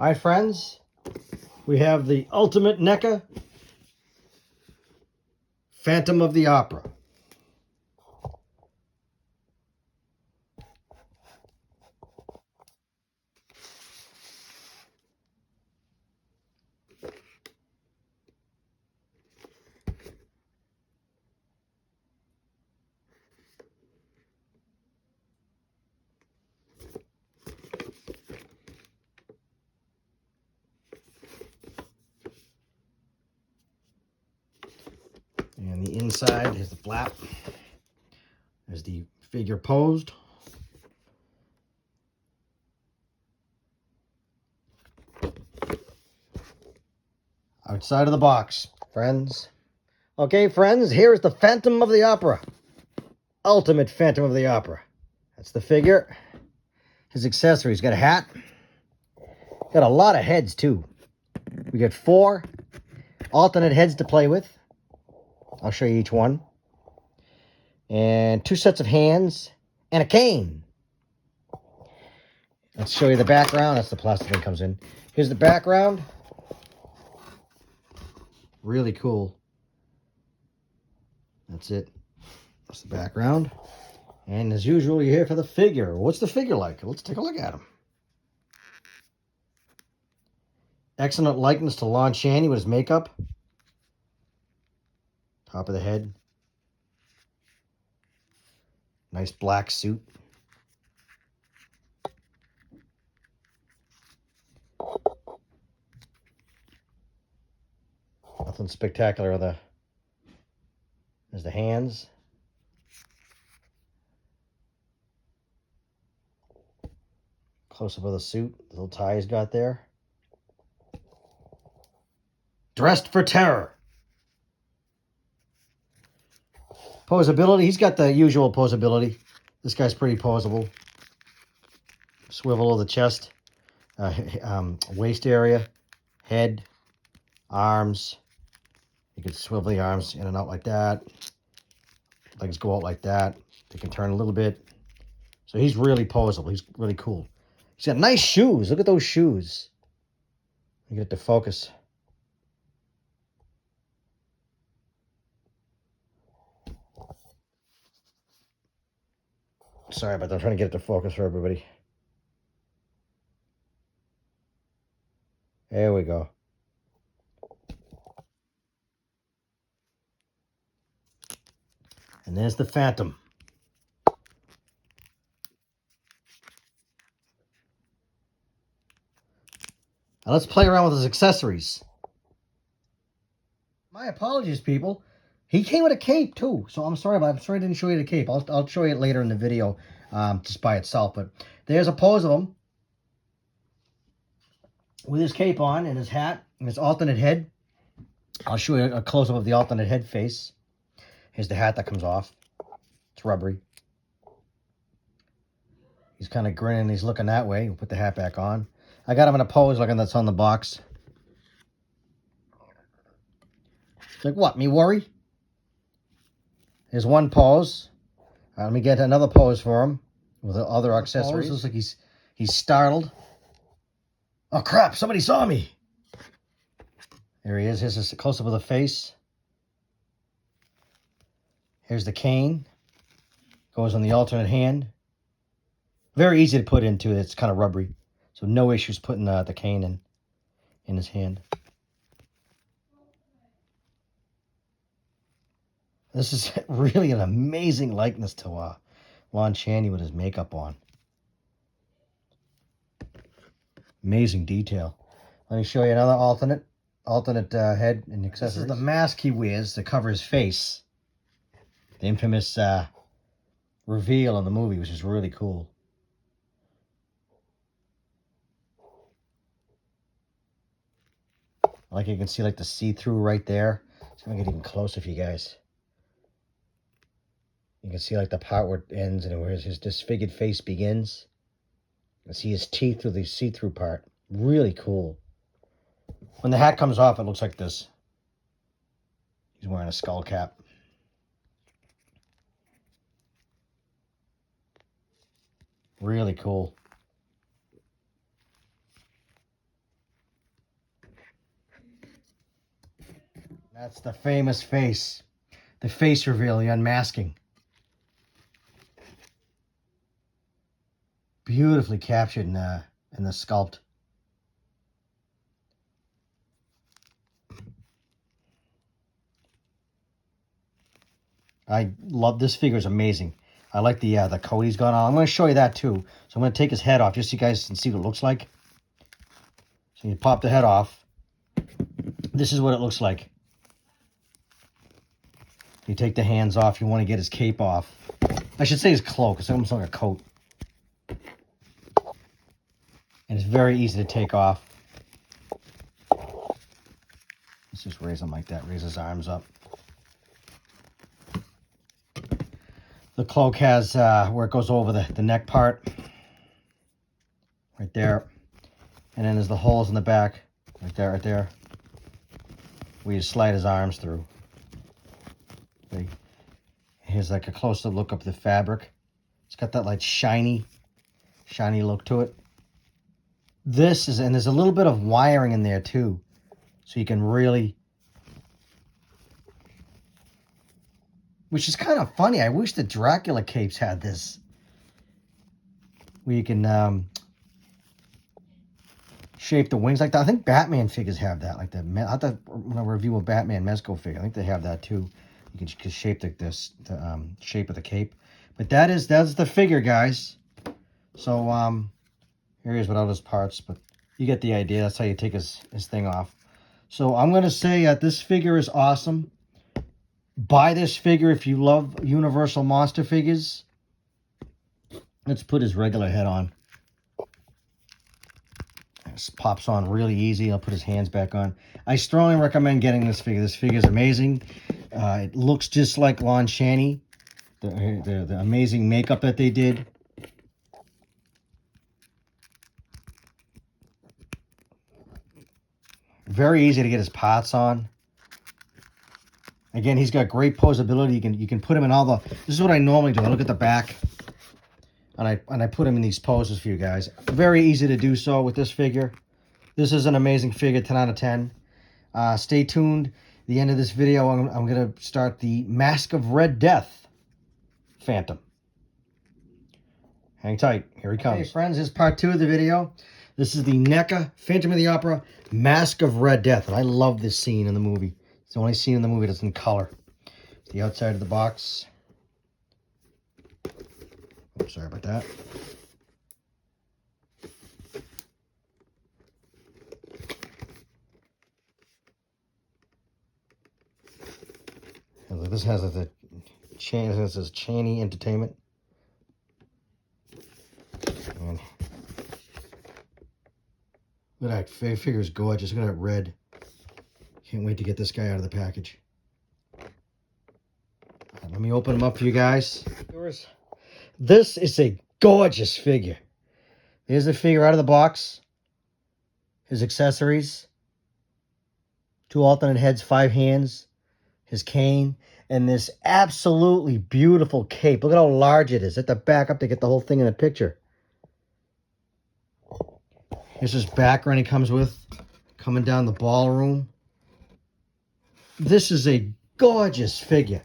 All right, friends, we have the ultimate Neca Phantom of the Opera. And the inside is the flap. There's the figure posed. Outside of the box, friends. Okay, friends, here's the Phantom of the Opera. Ultimate Phantom of the Opera. That's the figure. His accessories. Got a hat. Got a lot of heads, too. We got 4 alternate heads to play with. I'll show you each one. And 2 sets of hands. And a cane. Let's show you the background. That's the plastic that comes in. Here's the background. Really cool. That's it. That's the background. And as usual, you're here for the figure. What's the figure like? Let's take a look at him. Excellent likeness to Lon Chaney with his makeup. Top of the head. Nice black suit. Nothing spectacular. There's the hands. Close up of the suit. The little tie he's got there. Dressed for terror. Posability. He's got the usual posability. This guy's pretty posable. Swivel of the chest. Waist area. Head. Arms. You can swivel the arms in and out like that. Legs go out like that. They can turn a little bit. So he's really posable. He's really cool. He's got nice shoes. Look at those shoes. You get it to focus. Sorry about that. I'm trying to get it to focus for everybody. There we go. And there's the Phantom. Now let's play around with his accessories. My apologies, people. He came with a cape too, so I'm sorry, but I'm sorry I didn't show you the cape. I'll show you it later in the video, just by itself. But there's a pose of him with his cape on and his hat and his alternate head. I'll show you a close-up of the alternate head face. Here's the hat that comes off. It's rubbery. He's kind of grinning. He's looking that way. We'll put the hat back on. I got him in a pose like that's on the box. It's like, what, me worry? Here's one pose. Let me get another pose for him with the other accessories. Looks like he's startled. Oh, crap, somebody saw me. There he is. Here's a close-up of the face. Here's the cane. Goes on the alternate hand. Very easy to put into it. It's kind of rubbery. So no issues putting the cane in his hand. This is really an amazing likeness to Lon Chaney with his makeup on. Amazing detail. Let me show you another alternate head and accessories. This is the mask he wears to cover his face. The infamous reveal in the movie, which is really cool. Like you can see like the see-through right there. It's gonna get even closer for you guys. You can see like the part where it ends and where his disfigured face begins. You can see his teeth through the see-through part. Really cool. When the hat comes off, it looks like this. He's wearing a skull cap. Really cool. That's the famous face. The face reveal, the unmasking. Beautifully captured in the sculpt. I love this figure. It's amazing. I like the coat he's got on. I'm going to show you that too. So I'm going to take his head off just so you guys can see what it looks like. So you pop the head off. This is what it looks like. You take the hands off. You want to get his cape off. I should say his cloak. It's almost like a coat. And it's very easy to take off. Let's just raise him like that. Raise his arms up. The cloak has where it goes over the neck part. Right there. And then there's the holes in the back. Right there. Where you slide his arms through. See? Here's like a closer look up the fabric. It's got that like shiny look to it. This is, and there's a little bit of wiring in there too. So you can really, which is kind of funny. I wish the Dracula capes had this. Where you can shape the wings like that. I think Batman figures have that, like that. I thought when I review a Batman Masque figure, I think they have that too. You can shape the shape of the cape. But that's the figure, guys. So here he is without his parts, but you get the idea. That's how you take his thing off. So I'm gonna say this figure is awesome. Buy this figure if you love Universal monster figures. Let's put his regular head on. This pops on really easy. I'll put his hands back on. I strongly recommend getting this figure. This figure is amazing. It looks just like Lon Chaney. The amazing makeup that they did. Very easy to get his parts on. Again, he's got great posability. You can put him in all the. This is what I normally do. I look at the back, and I put him in these poses for you guys. Very easy to do so with this figure. This is an amazing figure. 10 out of 10. Stay tuned. At the end of this video, I'm gonna start the Masque of Red Death Phantom. Hang tight. Here he comes. Hey friends, this is part 2 of the video. This is the Neca Phantom of the Opera Masque of Red Death, and I love this scene in the movie. It's the only scene in the movie that's in color. The outside of the box. Oh, sorry about that. This has the chain. This is Chaney Entertainment. And look at that figure is gorgeous. Look at that red. Can't wait to get this guy out of the package. Let me open him up for you guys. This is a gorgeous figure. There's the figure out of the box. His accessories. 2 alternate heads, 5 hands. His cane. And this absolutely beautiful cape. Look at how large it is. At the back up to get the whole thing in the picture. Here's his background he comes with. Coming down the ballroom. This is a gorgeous figure.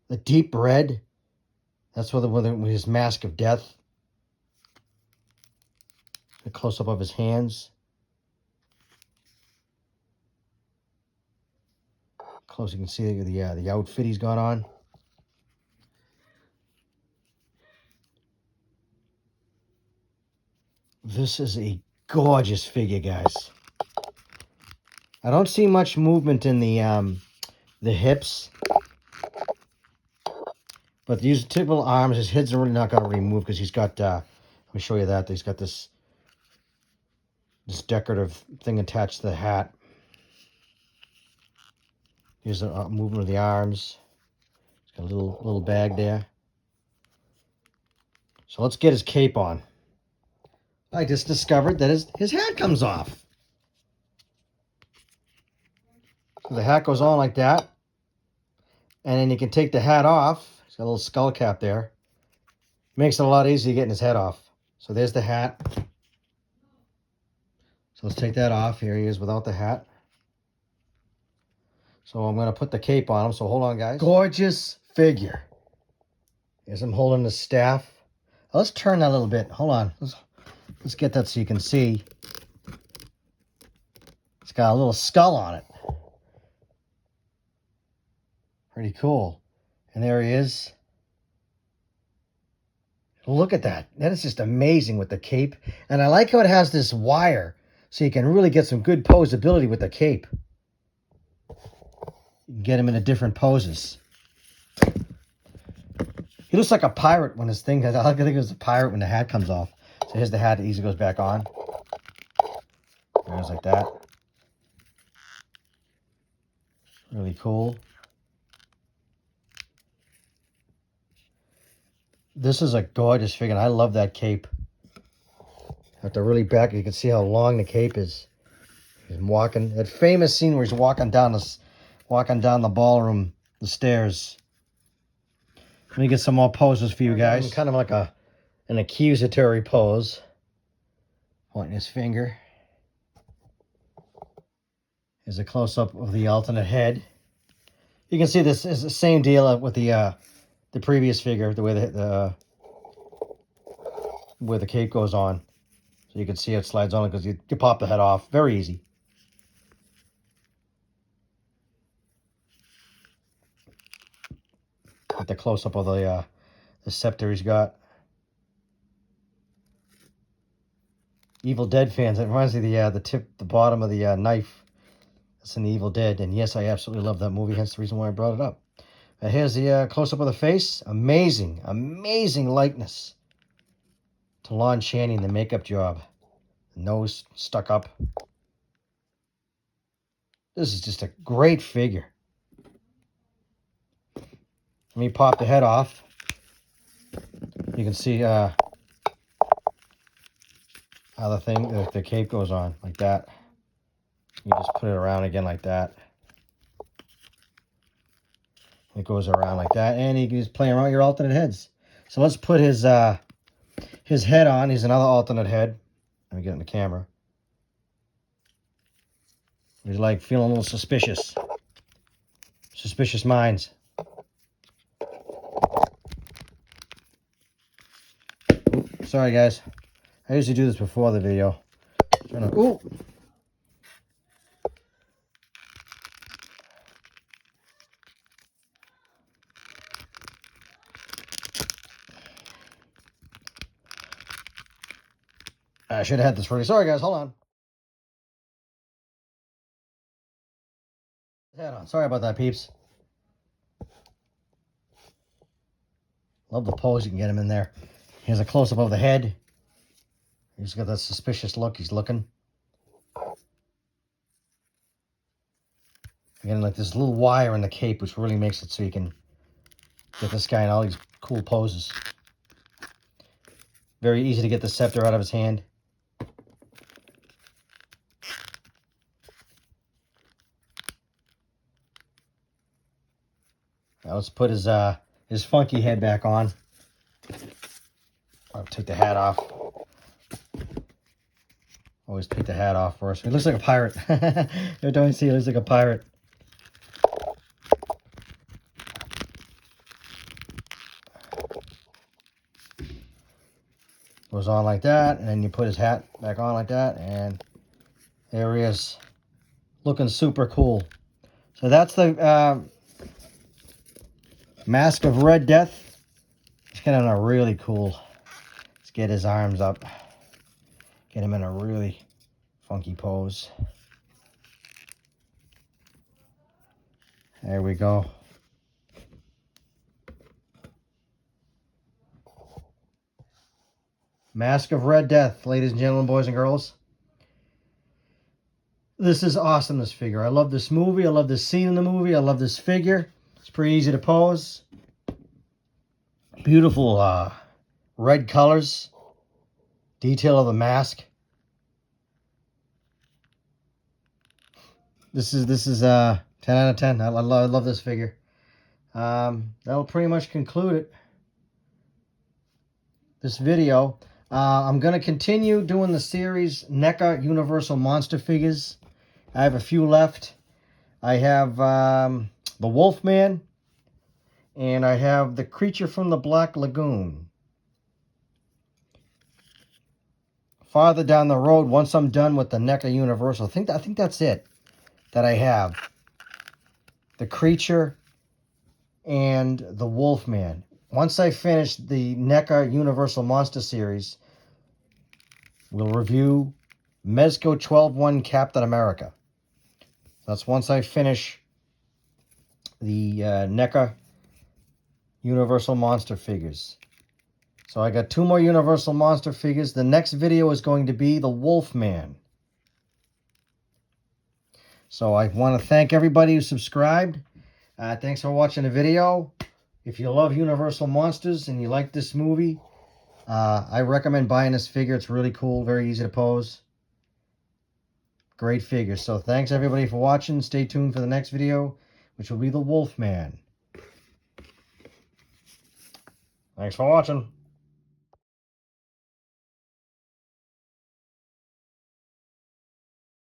The deep red. That's with his Mask of Death. A close-up of his hands. Close, you can see the outfit he's got on. This is a gorgeous figure, guys. I don't see much movement in the hips. But these typical arms, his head's really not going to remove because he's got, let me show you that. He's got this decorative thing attached to the hat. Here's a movement of the arms. He's got a little bag there. So let's get his cape on. I just discovered that his hat comes off. So the hat goes on like that. And then you can take the hat off. He's got a little skull cap there. Makes it a lot easier getting his head off. So there's the hat. So let's take that off. Here he is without the hat. So I'm going to put the cape on him. So hold on, guys. Gorgeous figure. Here's him holding the staff. Let's turn that a little bit. Hold on. Let's get that so you can see. It's got a little skull on it. Pretty cool. And there he is. Look at that. That is just amazing with the cape. And I like how it has this wire so you can really get some good posability with the cape. You can get him into different poses. He looks like a pirate when his thing, I like to think it was a pirate when the hat comes off. So here's the hat that easily goes back on. There's like that. Really cool. This is a gorgeous figure. I love that cape. At the really back, you can see how long the cape is. He's walking. That famous scene where he's walking down the ballroom, the stairs. Let me get some more poses for you guys. Kind of like an accusatory pose. Pointing his finger. Here's a close-up of the alternate head. You can see this is the same deal with the previous figure, the way where the cape goes on. So you can see it slides on because you pop the head off. Very easy. Get the close-up of the scepter he's got. Evil Dead fans, it reminds me of the bottom of the knife. That's in the Evil Dead. And yes, I absolutely love that movie. Hence the reason why I brought it up. Here's the close-up of the face. Amazing, amazing likeness to Lon Chaney in the makeup job. The nose stuck up. This is just a great figure. Let me pop the head off. You can see how the cape goes on like that. You just put it around again like that. It goes around like that, and you can just play around your alternate heads. So let's put his head on. He's another alternate head. Let me get in the camera. He's like feeling a little suspicious. Suspicious minds. Ooh, sorry guys. I usually do this before the video. Ooh. I should have had this ready. Sorry guys, hold on. Head on. Sorry about that, peeps. Love the pose. You can get him in there. Here's a close-up of the head. He's got that suspicious look. He's looking. Again, like this little wire in the cape, which really makes it so you can get this guy in all these cool poses. Very easy to get the scepter out of his hand. Now let's put his funky head back on. I'll take the hat off. Always take the hat off first. He looks like a pirate. Every time I see, he looks like a pirate. Goes on like that, and then you put his hat back on like that, and there he is, looking super cool. So that's the Masque of Red Death. He's kind of in a really cool. Let's get his arms up. Get him in a really funky pose. There we go. Masque of Red Death, ladies and gentlemen, boys and girls. This is awesome, this figure. I love this movie. I love this scene in the movie. I love this figure. It's pretty easy to pose. Beautiful red colors. Detail of the mask. This is 10 out of 10. I love this figure. That'll pretty much conclude it. This video. I'm going to continue doing the series NECA Universal Monster Figures. I have a few left. I have the Wolfman, and I have the Creature from the Black Lagoon. Farther down the road, once I'm done with the NECA Universal, I think that's it that I have. The Creature and the Wolfman. Once I finish the NECA Universal Monster Series, we'll review Mezco 12-1 Captain America. That's once I finish the NECA Universal Monster figures. So I got 2 more Universal Monster figures. The next video is going to be the Wolfman. So I want to thank everybody who subscribed. Thanks for watching the video. If you love Universal Monsters and you like this movie, I recommend buying this figure. It's really cool, very easy to pose. Great figure. So thanks everybody for watching. Stay tuned for the next video, which will be the Wolfman. Thanks for watching.